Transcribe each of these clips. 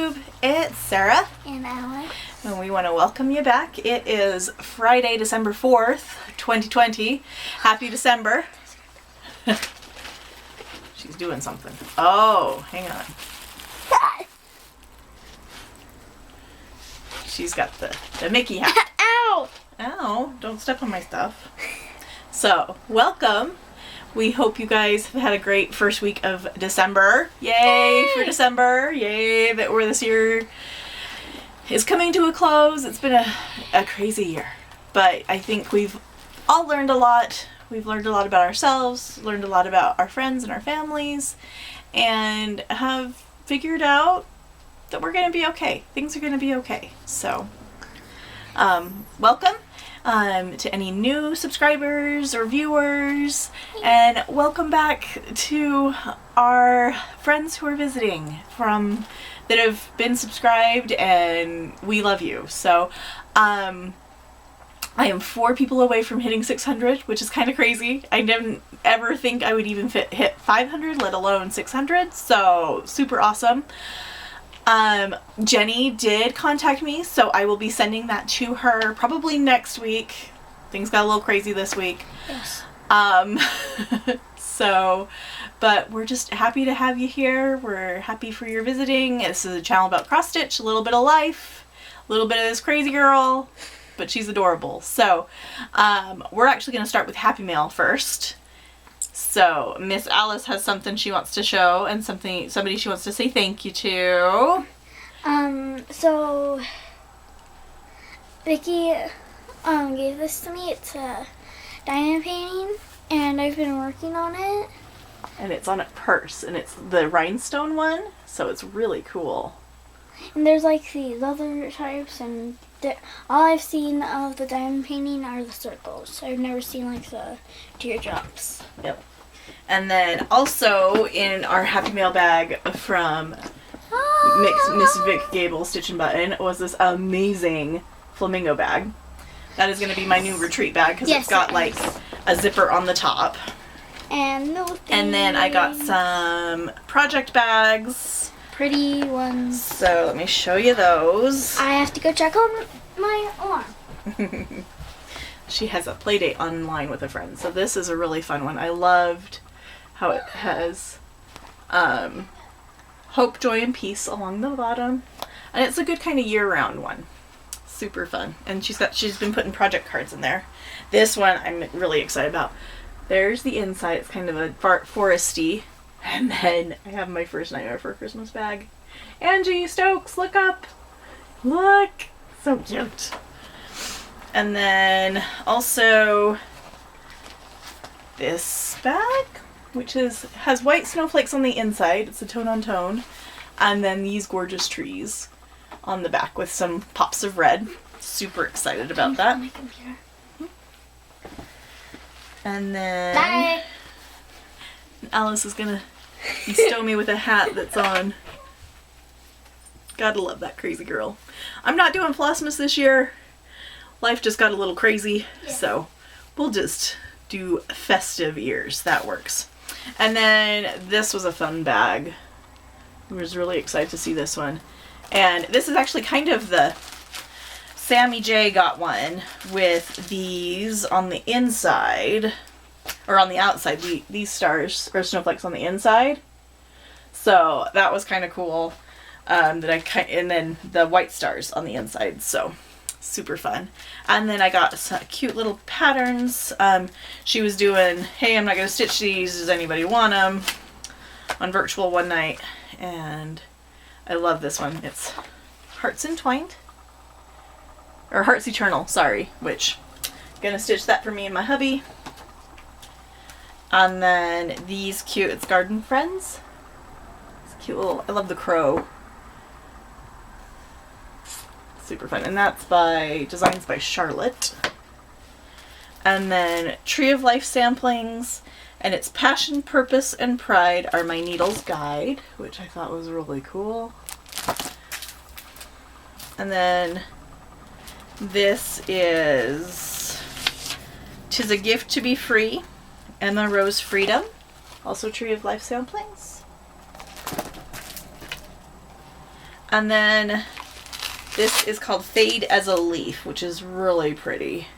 YouTube. It's Sarah. And Alex. And we want to welcome you back. It is Friday, December 4th, 2020. Happy December. She's doing something. Oh, hang on. She's got the Mickey hat. Ow! Ow, don't step on my stuff. So, welcome. We hope you guys have had a great first week of December. Yay for December. Yay that this year is coming to a close. It's been a crazy year. But I think we've all learned a lot. We've learned a lot about ourselves, learned a lot about our friends and our families, and have figured out that we're going to be okay. Things are going to be okay. So, welcome. To any new subscribers or viewers, and welcome back to our friends who are visiting that have been subscribed, and we love you. So I am 4 people away from hitting 600, which is kind of crazy. I didn't ever think I would even hit 500, let alone 600, so super awesome. Jenny did contact me, so I will be sending that to her probably next week. Things got a little crazy this week. Yes. But we're just happy to have you here. We're happy for your visiting. This is a channel about cross stitch, a little bit of life, a little bit of this crazy girl, but she's adorable. So, we're actually going to start with Happy Mail first. So, Miss Alice has something she wants to show and somebody she wants to say thank you to. So Vicky gave this to me. It's a diamond painting, and I've been working on it. And it's on a purse, and it's the rhinestone one, so it's really cool. And there's like these other types, and all I've seen of the diamond painting are the circles. I've never seen like the teardrops. Yep. And then also in our Happy Mail bag from Miss Vic Gable Stitch and Button was this amazing flamingo bag. That is going to be my new retreat bag because it's got like a zipper on the top. And those And then I got some project bags. Pretty ones. So let me show you those. I have to go check on my alarm. She has a play date online with a friend. So this is a really fun one. I loved how it has hope, joy, and peace along the bottom. And it's a good kind of year-round one. Super fun. And she's been putting project cards in there. This one I'm really excited about. There's the inside. It's kind of a foresty. And then I have my first Nightmare for Christmas bag. Angie Stokes, look up. Look. So cute. And then also this bag, which has white snowflakes on the inside. It's a tone on tone. And then these gorgeous trees on the back with some pops of red. Super excited about that. My computer. And then Bye. Alice is gonna bestow me with a hat that's on. Gotta love that crazy girl. I'm not doing Flossmas this year. Life just got a little crazy, so we'll just do festive ears. That works. And then this was a fun bag. I was really excited to see this one. And this is actually kind of the Sammy J got one with these on the inside, or on the outside, these stars or snowflakes on the inside. So that was kind of cool. And then the white stars on the inside. So super fun. And then I got some cute little patterns. She was doing, hey, I'm not going to stitch these. Does anybody want them? On virtual one night. And I love this one. It's Hearts Entwined. Or Hearts Eternal, sorry. Which, gonna stitch that for me and my hubby. And then these cute, it's Garden Friends. It's cute little, I love the crow. Super fun. And that's designs by Charlotte. And then Tree of Life samplings. And it's Passion, Purpose, and Pride are my needles guide, which I thought was really cool. And then this is 'Tis a Gift to be Free, Emma Rose Freedom, also Tree of Life samplings. And then this is called Fade as a Leaf, which is really pretty.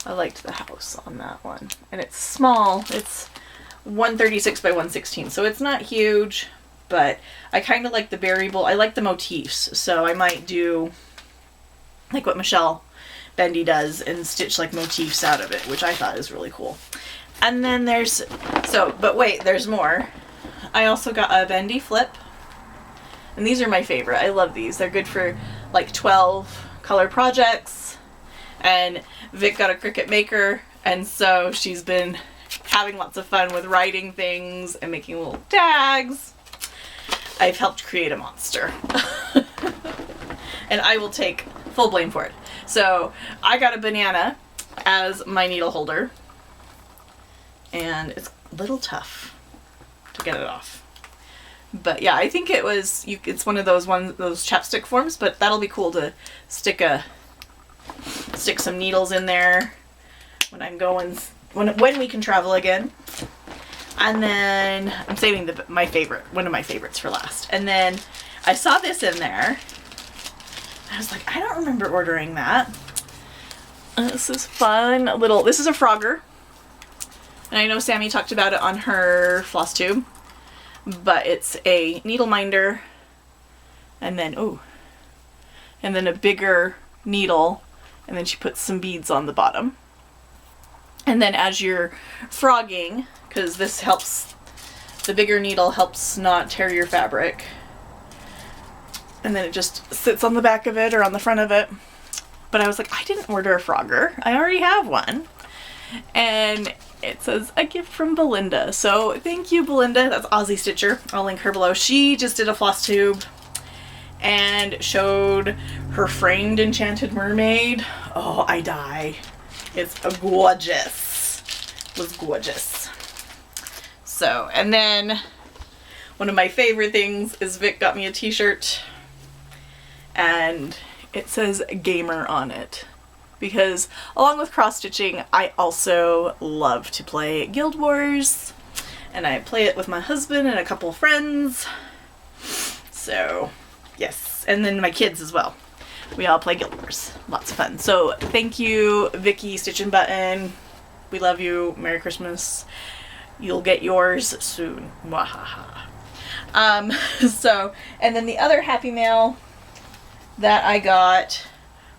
I liked the house on that one. And it's small. It's 136 by 116, so it's not huge, but I kind of like the variable. I like the motifs, so I might do like what Michelle Bendy does and stitch like motifs out of it, which I thought is really cool. And then there's, but wait, there's more. I also got a Bendy flip, and these are my favorite. I love these. They're good for like 12 color projects, and Vic got a Cricut Maker, and so she's been having lots of fun with writing things and making little tags. I've helped create a monster. And I will take full blame for it. So I got a banana as my needle holder, and it's a little tough to get it off. But yeah, I think it's one of those chapstick forms, but that'll be cool to stick some needles in there when I'm going, when we can travel again. And then I'm saving one of my favorites for last. And then I saw this in there. I was like, I don't remember ordering that. This is fun. This is a Frogger. And I know Sammy talked about it on her floss tube. But it's a needle minder. And then a bigger needle. And then she puts some beads on the bottom. And then as you're frogging, because this helps, the bigger needle helps not tear your fabric. And then it just sits on the back of it or on the front of it. But I was like, I didn't order a Frogger. I already have one. And it says, a gift from Belinda. So thank you, Belinda. That's Aussie Stitcher. I'll link her below. She just did a floss tube and showed her framed enchanted mermaid. Oh, I die. It's gorgeous. It was gorgeous. So, and then one of my favorite things is Vic got me a t-shirt, and it says gamer on it. Because along with cross stitching, I also love to play Guild Wars, and I play it with my husband and a couple friends. So yes, and then my kids as well. We all play Guild Wars. Lots of fun. So thank you, Vicky Stitch and Button. We love you. Merry Christmas. You'll get yours soon. Wahaha. So, and then the other Happy Mail that I got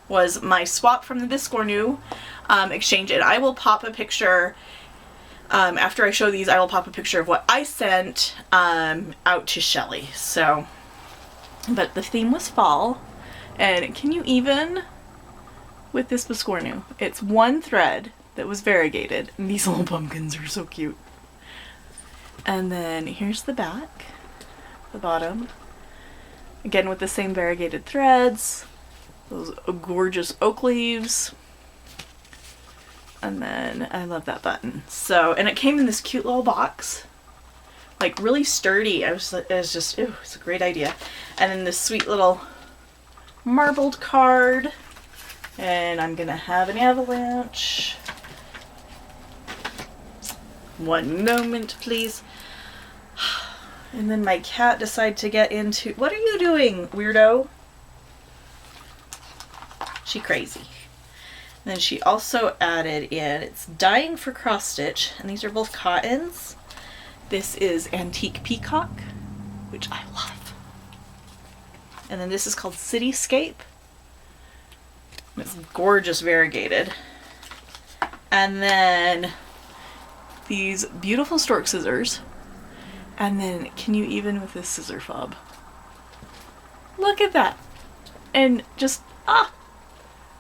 was my swap from the Biscornu exchange. And I will pop a picture, after I show these, I will pop a picture of what I sent out to Shelly. So, but the theme was fall. And can you even, with this Biscornu, it's one thread that was variegated. And these little pumpkins are so cute. And then here's the back, the bottom. Again with the same variegated threads. Those gorgeous oak leaves. And then I love that button. So, and it came in this cute little box. Like really sturdy. It was just, it's a great idea. And then this sweet little marbled card, and I'm gonna have an avalanche. One moment, please. And then my cat decided to get into, what are you doing, weirdo? She crazy. And then she also added in, it's Dying for Cross Stitch, and these are both cottons. This is Antique Peacock, which I love. And then this is called Cityscape. It's gorgeous variegated. And then these beautiful stork scissors. And then can you even with this scissor fob? Look at that. And just,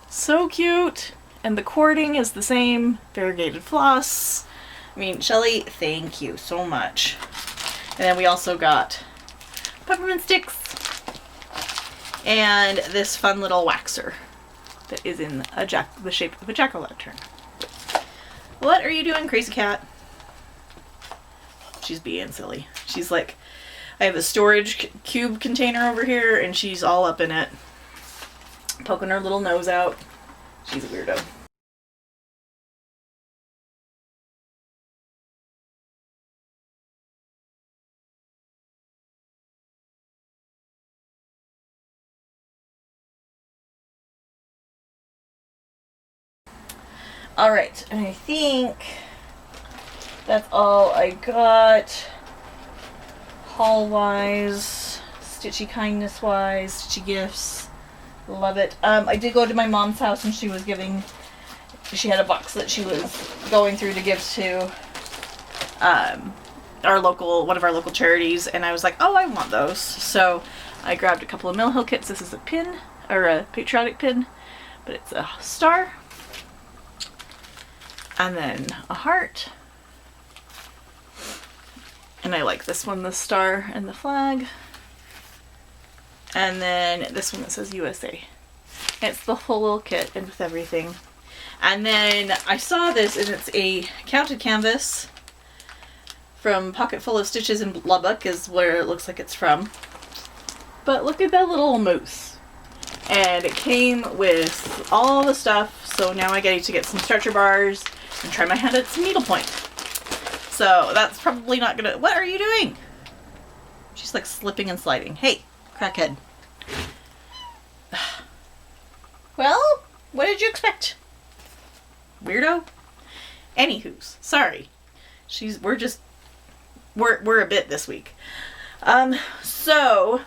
so cute. And the cording is the same. Variegated floss. I mean, Shelly, thank you so much. And then we also got peppermint sticks. And this fun little waxer that is in the shape of a jack-o'-lantern. What are you doing, crazy cat? She's being silly. She's like, I have a storage cube container over here, and she's all up in it, poking her little nose out. She's a weirdo. Alright, and I think that's all I got. Haul-wise, stitchy kindness-wise, stitchy gifts. Love it. I did go to my mom's house and she had a box that she was going through to give to one of our local charities, and I was like, oh, I want those. So I grabbed a couple of Mill Hill kits. This is a pin, or a patriotic pin, but it's a star. And then a heart. And I like this one, the star and the flag. And then this one that says USA. It's the whole little kit and with everything. And then I saw this, and it's a counted canvas from Pocket Full of Stitches in Lubbock is where it looks like it's from. But look at that little moose. And it came with all the stuff, so now I get to get some stretcher bars and try my hand at some needlepoint. So that's probably not gonna... What are you doing? She's like slipping and sliding. Hey, crackhead. Well, what did you expect? Weirdo? Anywho's, sorry. We're a bit this week. So,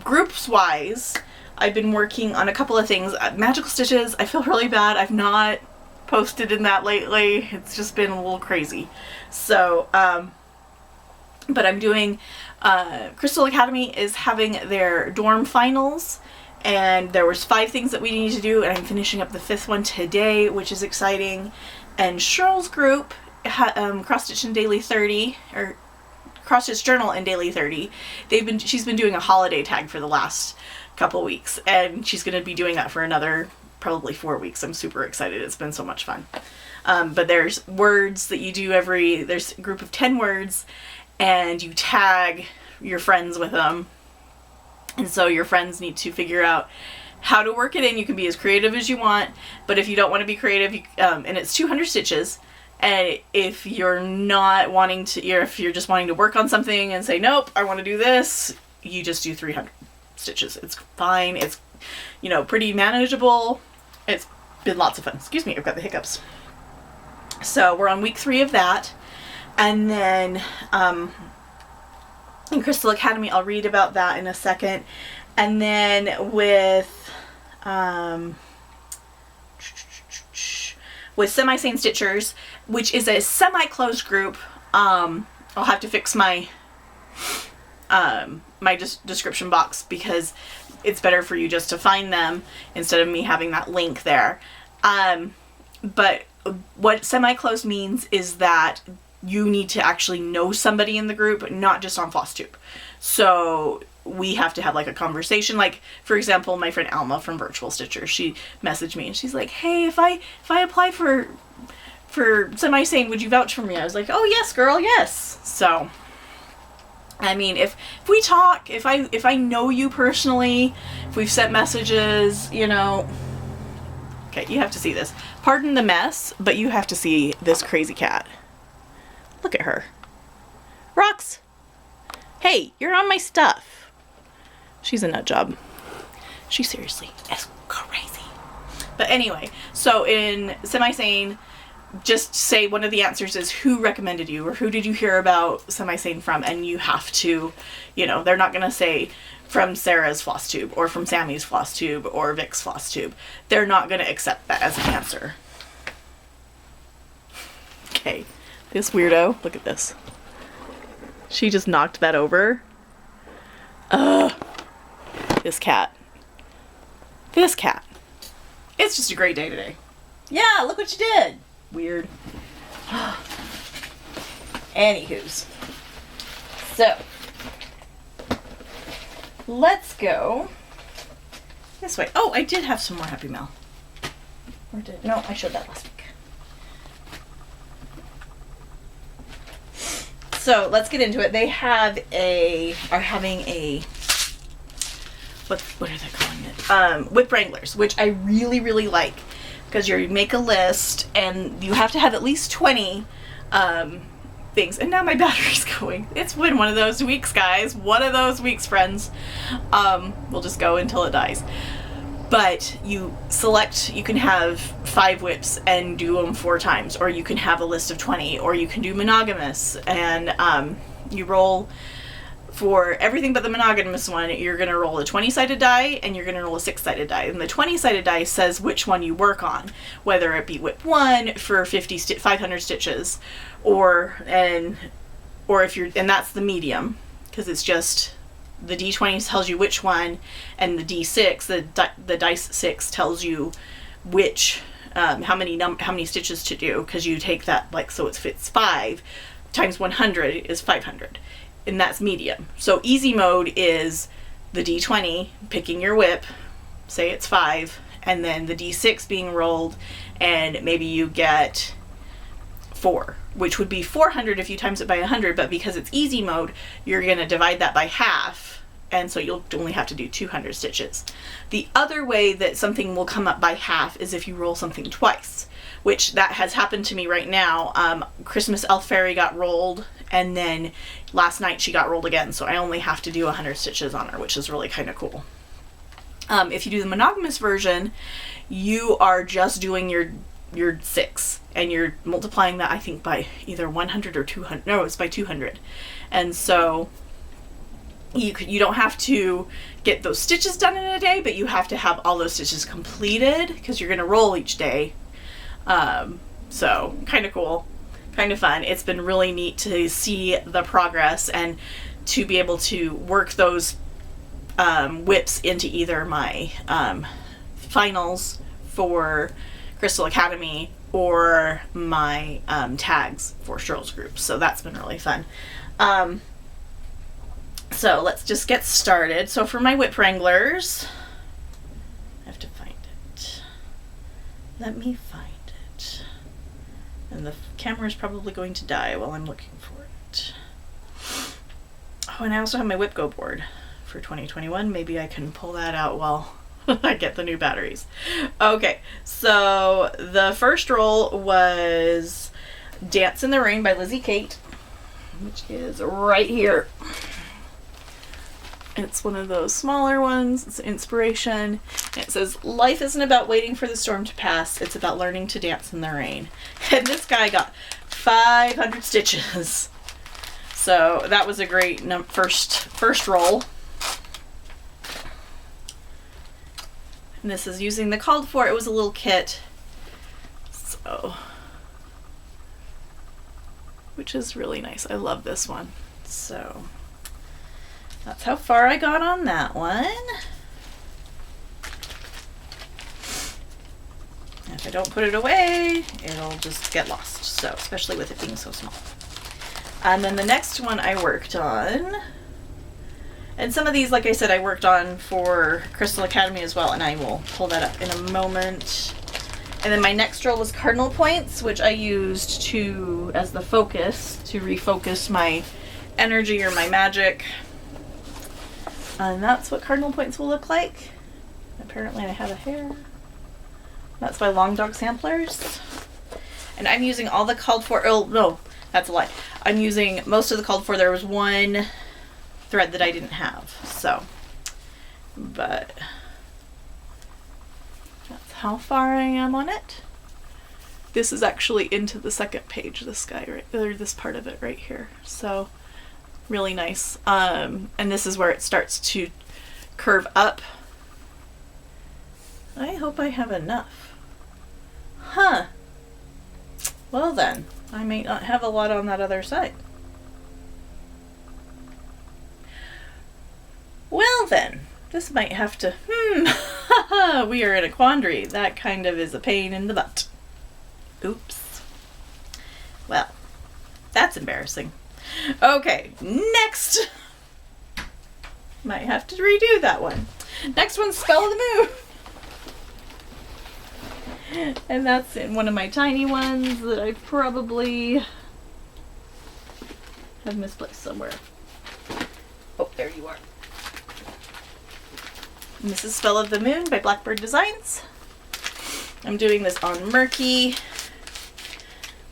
groups wise, I've been working on a couple of things. Magical Stitches, I feel really bad. I've not posted in that lately. It's just been a little crazy. So, but I'm doing, Crystal Academy is having their dorm finals, and there was 5 things that we need to do, and I'm finishing up the 5th one today, which is exciting. And Cheryl's group, Cross Stitch and Daily 30, or Cross Stitch Journal and Daily 30, she's been doing a holiday tag for the last couple weeks, and she's going to be doing that for another probably 4 weeks. I'm super excited. It's been so much fun. But there's words that you do there's a group of 10 words, and you tag your friends with them. And so your friends need to figure out how to work it in. You can be as creative as you want, but if you don't want to be creative, and it's 200 stitches, and if you're not wanting to, if you're just wanting to work on something and say, nope, I want to do this, you just do 300 stitches. It's fine. It's, pretty manageable. It's been lots of fun. Excuse me, I've got the hiccups. So we're on week 3 of that. And then in Crystal Academy, I'll read about that in a second. And then with Semi-Sane Stitchers, which is a semi-closed group, I'll have to fix my my description box, because it's better for you just to find them instead of me having that link there. But what semi-closed means is that you need to actually know somebody in the group, not just on FlossTube. So we have to have like a conversation. Like, for example, my friend Alma from Virtual Stitcher, she messaged me and she's like, hey, if I apply for Semi-Sane, would you vouch for me? I was like, oh yes, girl, yes. So, I mean, if we talk, if I know you personally, if we've sent messages, okay, you have to see this. Pardon the mess, but you have to see this crazy cat. Look at her. Rox, hey, you're on my stuff. She's a nut job. She seriously is crazy. But anyway, so in Semi-Sane, just say one of the answers is who recommended you, or who did you hear about Semi-Sane from, and you have to, they're not going to say from Sarah's FlossTube, or from Sammy's FlossTube, or Vic's FlossTube. They're not going to accept that as an answer. Okay. This weirdo, look at this. She just knocked that over. Ugh. This cat. It's just a great day today. Yeah, look what you did. Weird. Anywho's. So, let's go this way. Oh, I did have some more Happy Mail. No, I showed that last week. So let's get into it. They are having a, what are they calling it? Whip Wranglers, which I really, really like, because you make a list and you have to have at least 20 things. And now my battery's going. It's been one of those weeks, guys. One of those weeks, friends. We'll just go until it dies. But you select, you can have 5 whips and do them 4 times, or you can have a list of 20, or you can do monogamous, and you roll for everything but the monogamous one. You're going to roll a 20-sided die, and you're going to roll a 6-sided die. And the 20-sided die says which one you work on, whether it be whip 1 for 500 stitches, or if you're, and that's the medium, because it's just the D20 tells you which one, and the D6, the dice 6 tells you which how many stitches to do, because you take that, like, so it fits 5 times 100 is 500, and that's medium. So easy mode is the D20 picking your whip, say it's 5, and then the D6 being rolled, and maybe you get 4, which would be 400 if you times it by 100, but because it's easy mode, you're going to divide that by half, and so you'll only have to do 200 stitches. The other way that something will come up by half is if you roll something twice, which that has happened to me right now. Christmas Elf Fairy got rolled, and then last night she got rolled again, so I only have to do 100 stitches on her, which is really kind of cool. If you do the monogamous version, you are just doing your 6, and you're multiplying that, I think, by either 100 or 200. No, it's by 200. And so you don't have to get those stitches done in a day, but you have to have all those stitches completed, because you're going to roll each day. So kind of cool, kind of fun. It's been really neat to see the progress and to be able to work those whips into either my finals for Crystal Academy or my tags for Cheryl's group. So that's been really fun. So let's just get started. So for my whip wranglers, I have to find it. Let me find it. And the camera is probably going to die while I'm looking for it. Oh, and I also have my whip go board for 2021. Maybe I can pull that out while I get the new batteries. Okay, so the first roll was Dance in the Rain by Lizzie Kate, which is right here. It's one of those smaller ones. It's inspiration. It says, life isn't about waiting for the storm to pass. It's about learning to dance in the rain. And this guy got 500 stitches. So that was a great first roll. And this is using the called for. It was a little kit. So, which is really nice. I love this one. So that's how far I got on that one. If I don't put it away, it'll just get lost. So, especially with it being so small. And then the next one I worked on, and some of these, like I said, I worked on for Crystal Academy as well, and I will pull that up in a moment. And then my next roll was Cardinal Points, which I used as the focus, to refocus my energy or my magic. And that's what Cardinal Points will look like. Apparently I have a hair. That's by Long Dog Samplers. And I'm using all the called for, oh no, that's a lie. I'm using most of the called for. There was one thread that I didn't have, so, but that's how far I am on it. This is actually into the second page, this guy right there, this part of it right here. So really nice. And this is where it starts to curve up. I hope I have enough. Huh. Well then, I may not have a lot on that other side. Well then, this might have to, we are in a quandary. That kind of is a pain in the butt. Oops. Well, that's embarrassing. Okay, next. Might have to redo that one. Next one's Spell of the Moon. And that's in one of my tiny ones that I probably have misplaced somewhere. Oh, there you are. And this is Spell of the Moon by Blackbird Designs. I'm doing this on Murky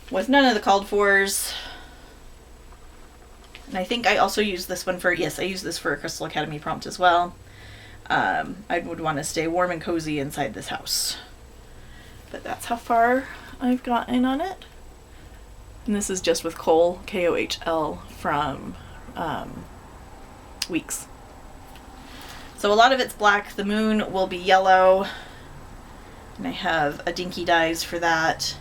with none of the called fors. And I think I also used this one for, yes, I used this for a Crystal Academy prompt as well. I would want to stay warm and cozy inside this house. But that's how far I've gotten on it. And this is just with kohl, Kohl, from Weeks. So a lot of it's black. The moon will be yellow. And I have a Dinky Dyes for that.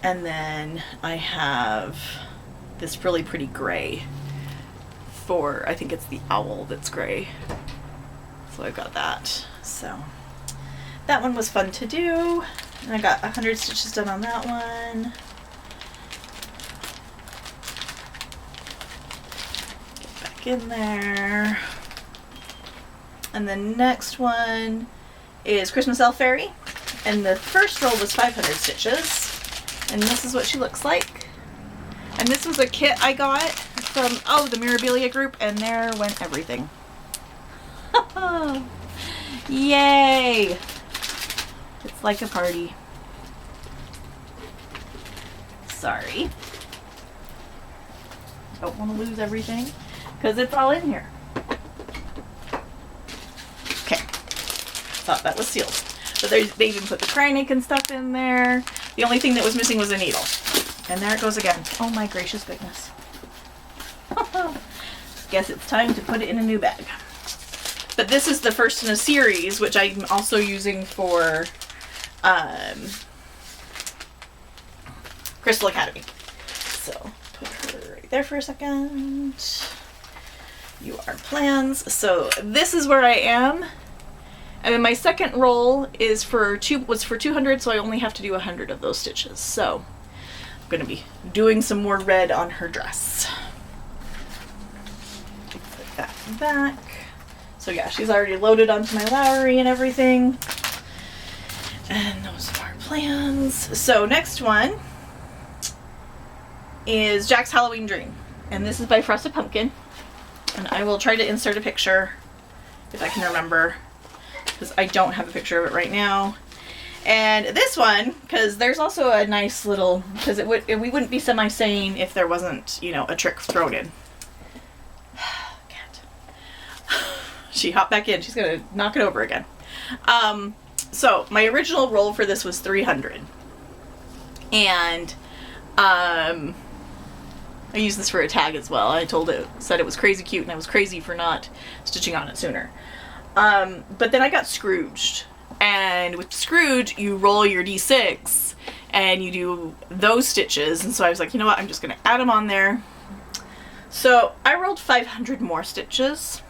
And then I have this really pretty gray for, I think it's the owl that's gray. So I've got that. So that one was fun to do. And I got 100 stitches done on that one. Get back in there. And the next one is Christmas Elf Fairy. And the first roll was 500 stitches. And this is what she looks like. And this was a kit I got from, the Mirabilia group, and there went everything. Yay! It's like a party. Sorry. Don't want to lose everything, because it's all in here. Okay. Thought that was sealed. But they even put the Kreinik and stuff in there. The only thing that was missing was a needle. And there it goes again. Oh my gracious goodness. Guess it's time to put it in a new bag. But this is the first in a series, which I'm also using for Crystal Academy. So put her right there for a second. You are plans. So this is where I am. And then my second roll is was for 200, so I only have to do 100 of those stitches. So I'm going to be doing some more red on her dress. Put that back. So yeah, she's already loaded onto my Lowry and everything. And those are our plans. So next one is Jack's Halloween Dream. And this is by Frosted Pumpkin. And I will try to insert a picture if I can remember, because I don't have a picture of it right now. And this one, because there's also a nice little, because we wouldn't be semi-sane if there wasn't, a trick thrown in. Cat. She hopped back in. She's going to knock it over again. So my original roll for this was 300. And I used this for a tag as well. I said it was crazy cute, and I was crazy for not stitching on it sooner. But then I got Scrooged. And with Scrooge, you roll your D6 and you do those stitches. And so I was like, you know what? I'm just going to add them on there. So I rolled 500 more stitches,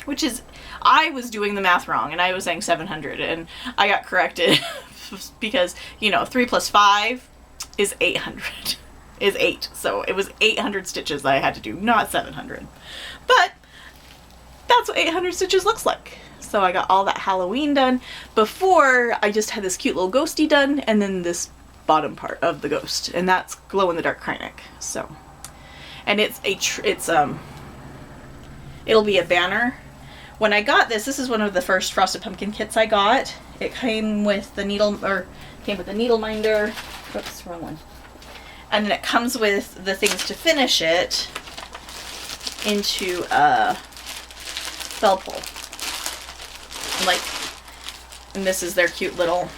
which is, I was doing the math wrong and I was saying 700, and I got corrected because, 3 plus 5 is 800, is 8. So it was 800 stitches that I had to do, not 700. But that's what 800 stitches looks like. So I got all that Halloween done before I just had this cute little ghosty done, and then this bottom part of the ghost, and that's glow in the dark Kreinik. So, and it'll be a banner. When I got this is one of the first Frosted Pumpkin kits I got. It came with the needle minder. Oops, wrong one. And then it comes with the things to finish it into a fell pull. And this is their cute little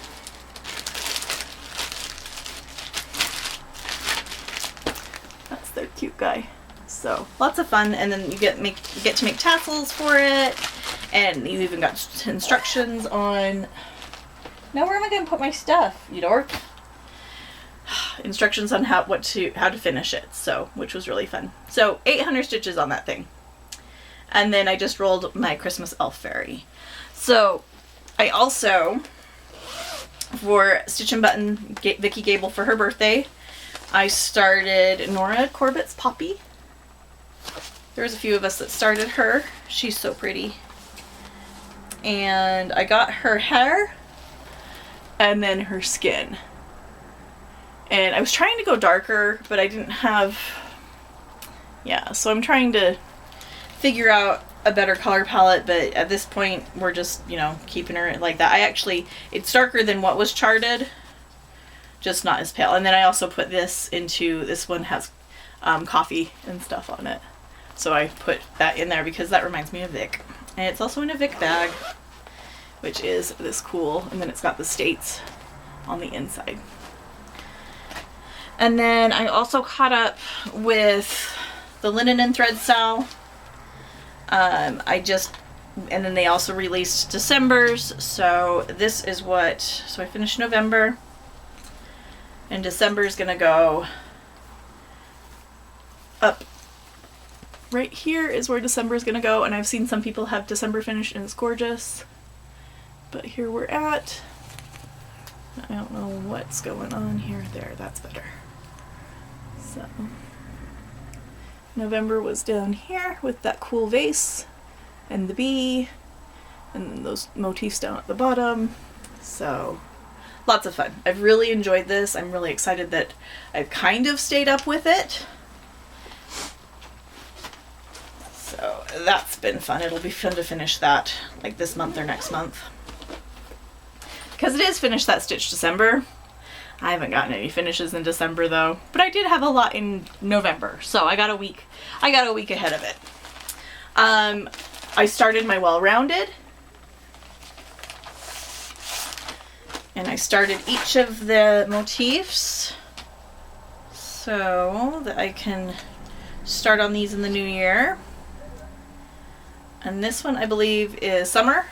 that's their cute guy. So lots of fun, and then you get to make tassels for it, and you even got instructions on. Now where am I going to put my stuff, you dork? Instructions on how to finish it. So, which was really fun. So 800 stitches on that thing, and then I just rolled my Christmas Elf Fairy. So I also, for Stitch and Button, Vicky Gable for her birthday, I started Nora Corbett's Poppy. There was a few of us that started her. She's so pretty. And I got her hair and then her skin. And I was trying to go darker, but I didn't have, so I'm trying to figure out a better color palette, but at this point we're just, keeping her like that. It's darker than what was charted, just not as pale. And then I also put this one has coffee and stuff on it. So I put that in there because that reminds me of Vic. And it's also in a Vic bag, which is this cool. And then it's got the states on the inside. And then I also caught up with the linen and thread style. And then they also released December's. So this is so I finished November. And December is going to go up. Right here is where December is going to go. And I've seen some people have December finished and it's gorgeous. But here we're at. I don't know what's going on here. There, that's better. So November was down here with that cool vase and the bee and then those motifs down at the bottom. So lots of fun. I've really enjoyed this. I'm really excited that I've kind of stayed up with it. So that's been fun. It'll be fun to finish that like this month or next month. Because it is finished that Stitch December. I haven't gotten any finishes in December though, but I did have a lot in November, so I got a week ahead of it. I started my well-rounded, and I started each of the motifs so that I can start on these in the new year. And this one I believe is summer.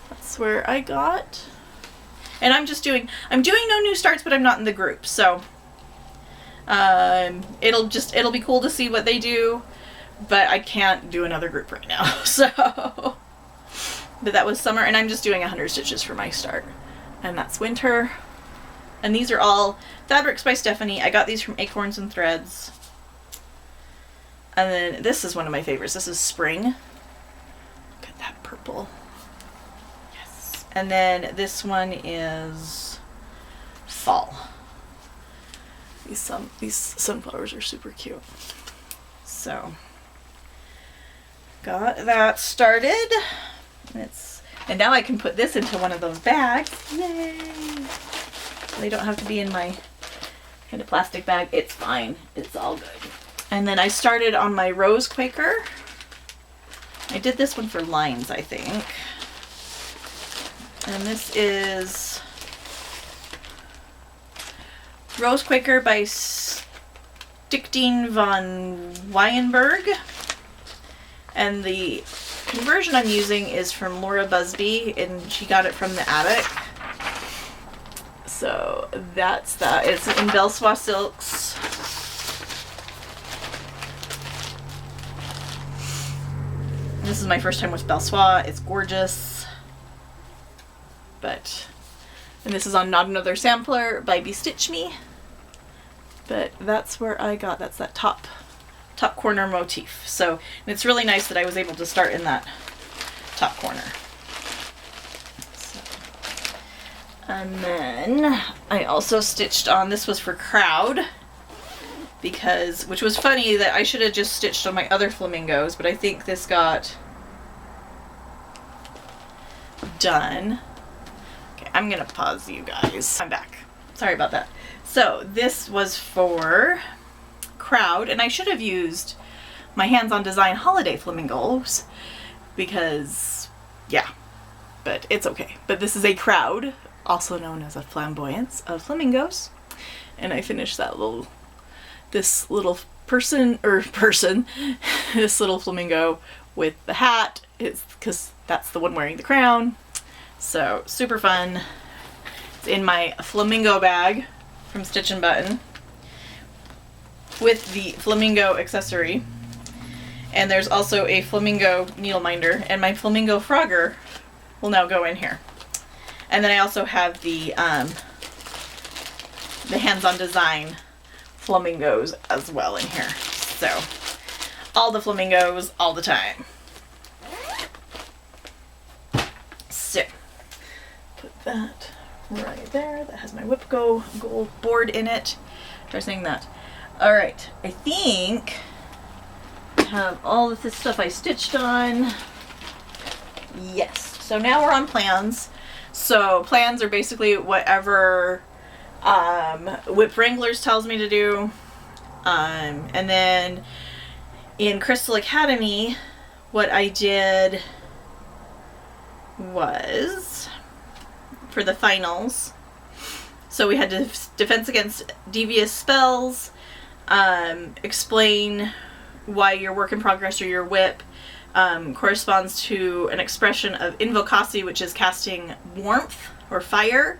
That's where I got. And I'm doing no new starts, but I'm not in the group, so it'll be cool to see what they do, but I can't do another group right now. So, but that was summer, and I'm just doing 100 stitches for my start, and that's winter. And these are all fabrics by Stephanie. I got these from Acorns and Threads. And then this is one of my favorites. This is spring. Look at that purple. And then this one is fall. These sunflowers are super cute. So got that started. And now I can put this into one of those bags. Yay! They don't have to be in my kind of plastic bag. It's fine. It's all good. And then I started on my Rose Quaker. I did this one for lines, I think. And this is Rose Quaker by Stichting von Weyenberg. And the conversion I'm using is from Laura Busby, and she got it from the attic. So that's that. It's in Belle Soie Silks. This is my first time with Belle Soie. It's gorgeous. And this is on Not Another Sampler by Bestitch Me. But that's where I got, that's that top corner motif. So, and it's really nice that I was able to start in that top corner. So, and then I also stitched on, this was for Crowd, which was funny that I should have just stitched on my other flamingos, but I think this got done. I'm gonna pause you guys. I'm back. Sorry about that. So this was for Crowd, and I should have used my Hands-On Design Holiday Flamingos because, yeah, but it's okay. But this is a Crowd, also known as a Flamboyance of Flamingos, and I finished this little this little flamingo with the hat. It's because that's the one wearing the crown. So, super fun. It's in my flamingo bag from Stitch and Button with the flamingo accessory. And there's also a flamingo needle minder, and my flamingo frogger will now go in here. And then I also have the Hands-On Design flamingos as well in here. So, all the flamingos all the time. So, put that right there. That has my Whip Go gold board in it. Try saying that. Alright, I think I have all of this stuff I stitched on. Yes. So now we're on plans. So plans are basically whatever Whip Wranglers tells me to do. And then in Crystal Academy, what I did was, for the finals, so we had to defense against devious spells, explain why your work in progress or your whip corresponds to an expression of invocasi, which is casting warmth or fire,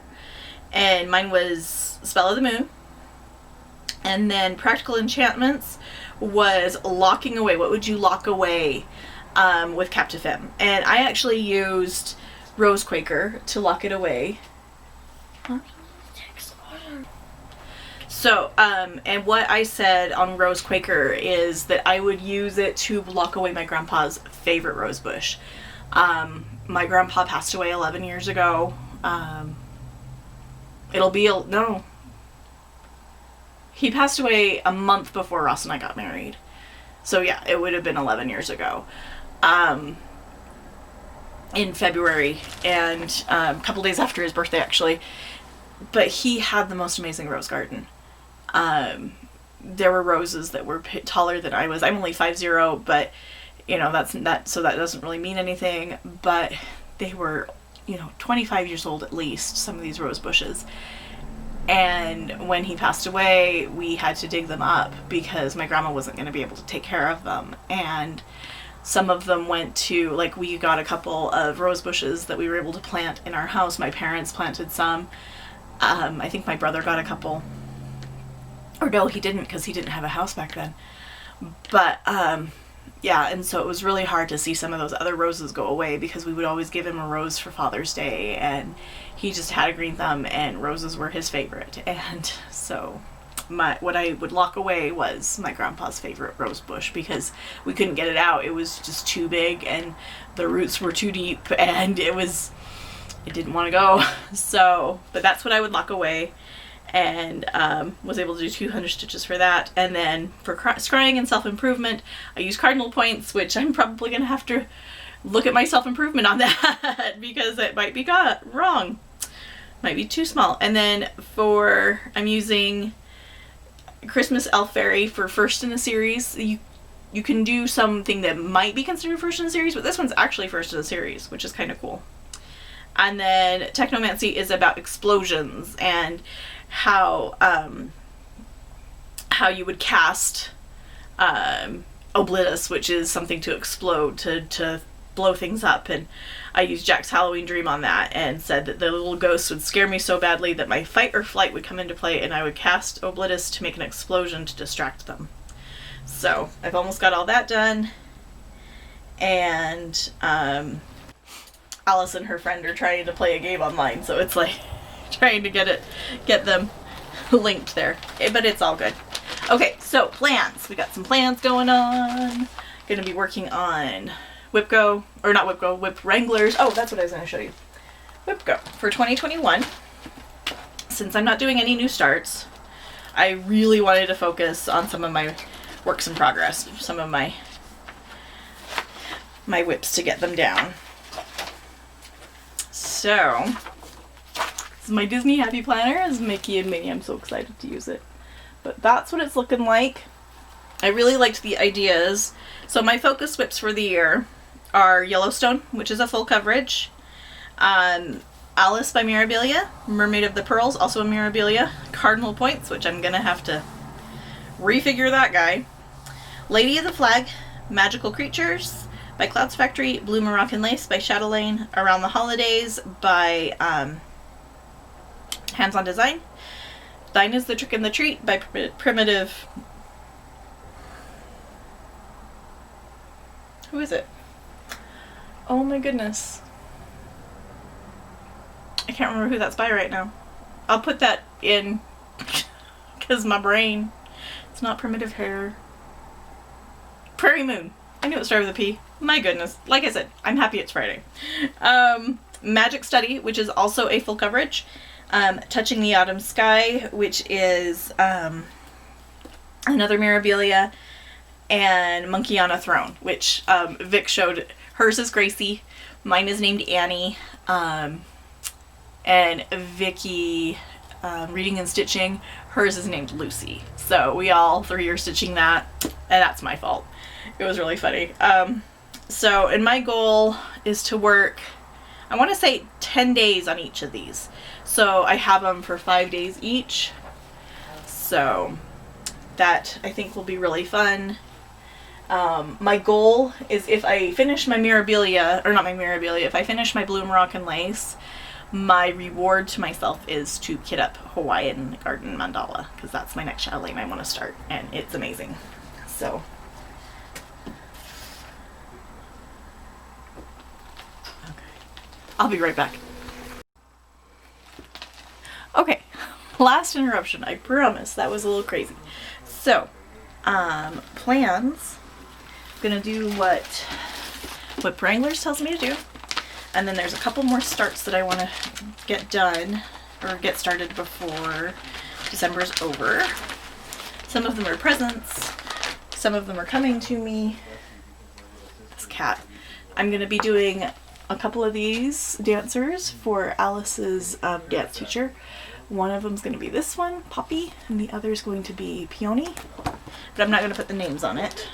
and mine was Spell of the Moon. And then practical enchantments was locking away. What would you lock away with Captive Femme? And I actually used Rose Quaker to lock it away. So, and what I said on Rose Quaker is that I would use it to lock away my grandpa's favorite rose bush. My grandpa passed away 11 years ago. He passed away a month before Ross and I got married. So yeah, it would have been 11 years ago. In February, and a couple days after his birthday, actually. But he had the most amazing rose garden. There were roses that were taller than I was. I'm only 5'0", but you know, so that doesn't really mean anything. But they were, 25 years old at least, some of these rose bushes. And when he passed away, we had to dig them up because my grandma wasn't going to be able to take care of them. And some of them went to, we got a couple of rose bushes that we were able to plant in our house. My parents planted some. I think my brother got a couple. Or no, he didn't, because he didn't have a house back then. But, yeah, and so it was really hard to see some of those other roses go away because we would always give him a rose for Father's Day, and he just had a green thumb, and roses were his favorite. And so what I would lock away was my grandpa's favorite rose bush because we couldn't get it out. It was just too big, and the roots were too deep, and it didn't want to go. So, but that's what I would lock away. And was able to do 200 stitches for that. And then for scrying and self-improvement, I use cardinal points, which I'm probably going to have to look at my self-improvement on that because it might be wrong. Might be too small. And then I'm using Christmas Elf Fairy for first in the series. You can do something that might be considered first in the series, but this one's actually first in the series, which is kind of cool. And then Technomancy is about explosions and how you would cast Oblitus, which is something to explode, to blow things up. And I used Jack's Halloween Dream on that and said that the little ghosts would scare me so badly that my fight or flight would come into play, and I would cast Oblitus to make an explosion to distract them. So I've almost got all that done. And Alice and her friend are trying to play a game online, so it's trying to get them linked there. But it's all good. Okay, so plans. We got some plans going on. Gonna be working on Whip Wranglers. Oh, that's what I was gonna show you. Whip Go for 2021. Since I'm not doing any new starts, I really wanted to focus on some of my works in progress, some of my whips to get them down. So, this is my Disney Happy Planner. It's Mickey and Minnie. I'm so excited to use it. But that's what it's looking like. I really liked the ideas. So my focus whips for the year are Yellowstone, which is a full coverage. Alice by Mirabilia. Mermaid of the Pearls, also a Mirabilia. Cardinal Points, which I'm going to have to refigure that guy. Lady of the Flag, Magical Creatures by Clouds Factory, Blue Moroccan Lace by Chatelaine, Around the Holidays by Hands on Design, Thine is the Trick and the Treat by Primitive. Who is it? Oh my goodness. I can't remember who that's by right now. I'll put that in because my brain. It's not Primitive Hair. Prairie Moon. I knew it started with a P. My goodness. Like I said, I'm happy it's Friday. Magic Study, which is also a full coverage. Touching the Autumn Sky, which is another Mirabilia. And Monkey on a Throne, which Vic showed. Hers is Gracie. Mine is named Annie. And Vicky, Reading and Stitching, hers is named Lucy. So we all three are stitching that, and that's my fault. It was really funny. So, and my goal is to work, I want to say 10 days on each of these. So I have them for 5 days each. So that I think will be really fun. My goal is if I finish my Mirabilia, or not my Mirabilia, if I finish my Blue Moroccan Lace, my reward to myself is to kit up Hawaiian Garden Mandala, because that's my next shadow lane I want to start, and it's amazing. So okay, I'll be right back. Okay, last interruption, I promise. That was a little crazy. So, plans. I'm gonna do what Wranglers tells me to do. And then there's a couple more starts that I want to get done, or get started before December's over. Some of them are presents. Some of them are coming to me. This cat. I'm gonna be doing a couple of these dancers for Alice's dance teacher. One of them is going to be this one, Poppy, and the other is going to be Peony, but I'm not going to put the names on it.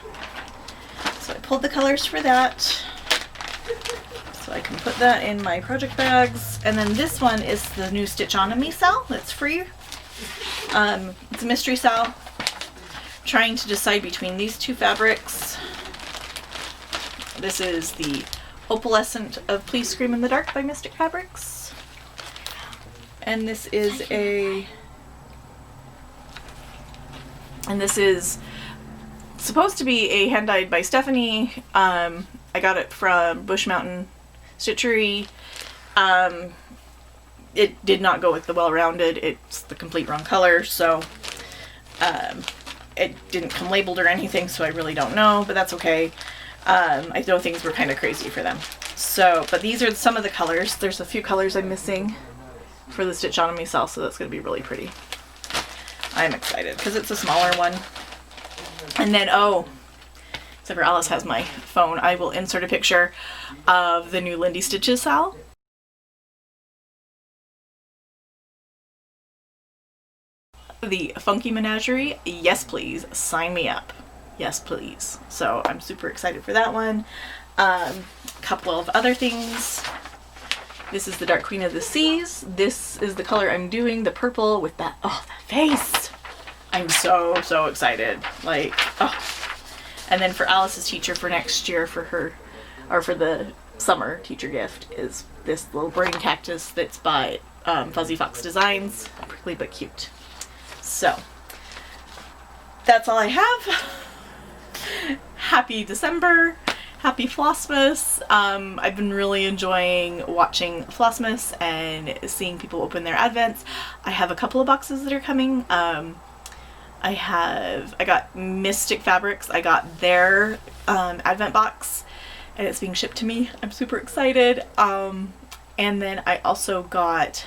So I pulled the colors for that, so I can put that in my project bags. And then this one is the new Stitch On Me cell that's free. It's a mystery cell. Trying to decide between these two fabrics. This is the Opalescent of Please Scream in the Dark by Mystic Fabrics. And this is supposed to be a hand dyed by Stephanie. I got it from Bush Mountain Stitchery. It did not go with the well-rounded. It's the complete wrong color, so it didn't come labeled or anything, so I really don't know, but that's okay. I know things were kind of crazy for them. So, but these are some of the colors. There's a few colors I'm missing for the Stitch On Me cell, so that's going to be really pretty. I'm excited because it's a smaller one. And then, except for Alice has my phone, I will insert a picture of the new Lindy Stitches cell. The Funky Menagerie, yes please, sign me up. Yes please. So I'm super excited for that one. A couple of other things. This is the Dark Queen of the Seas. This is the color I'm doing, the purple with that, that face. I'm so excited. Like, And then for Alice's teacher for next year, for her, or for the summer teacher gift, is this little brain cactus that's by Fuzzy Fox Designs. Prickly but cute. So, that's all I have. Happy December. Happy Flossmas. I've been really enjoying watching Flossmas and seeing people open their advents. I have a couple of boxes that are coming. I got Mystic Fabrics. I got their advent box and it's being shipped to me. I'm super excited. And then I also got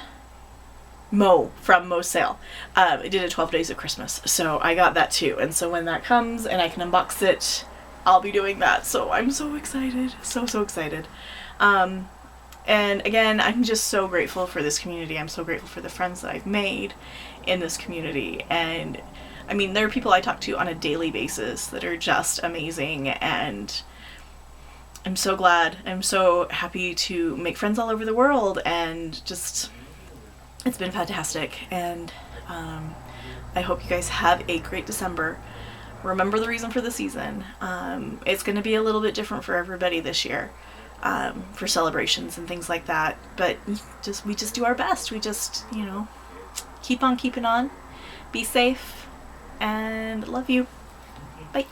Mo from Mo's sale. I did a 12 Days of Christmas, so I got that too. And so when that comes and I can unbox it, I'll be doing that. So I'm so excited. So excited. And again, I'm just so grateful for this community. I'm so grateful for the friends that I've made in this community. And I mean, there are people I talk to on a daily basis that are just amazing, and I'm so glad. I'm so happy to make friends all over the world, and just, it's been fantastic. And I hope you guys have a great December. Remember the reason for the season. It's going to be a little bit different for everybody this year, for celebrations and things like that. But we just do our best. We just, keep on keeping on. Be safe, and love you. Bye.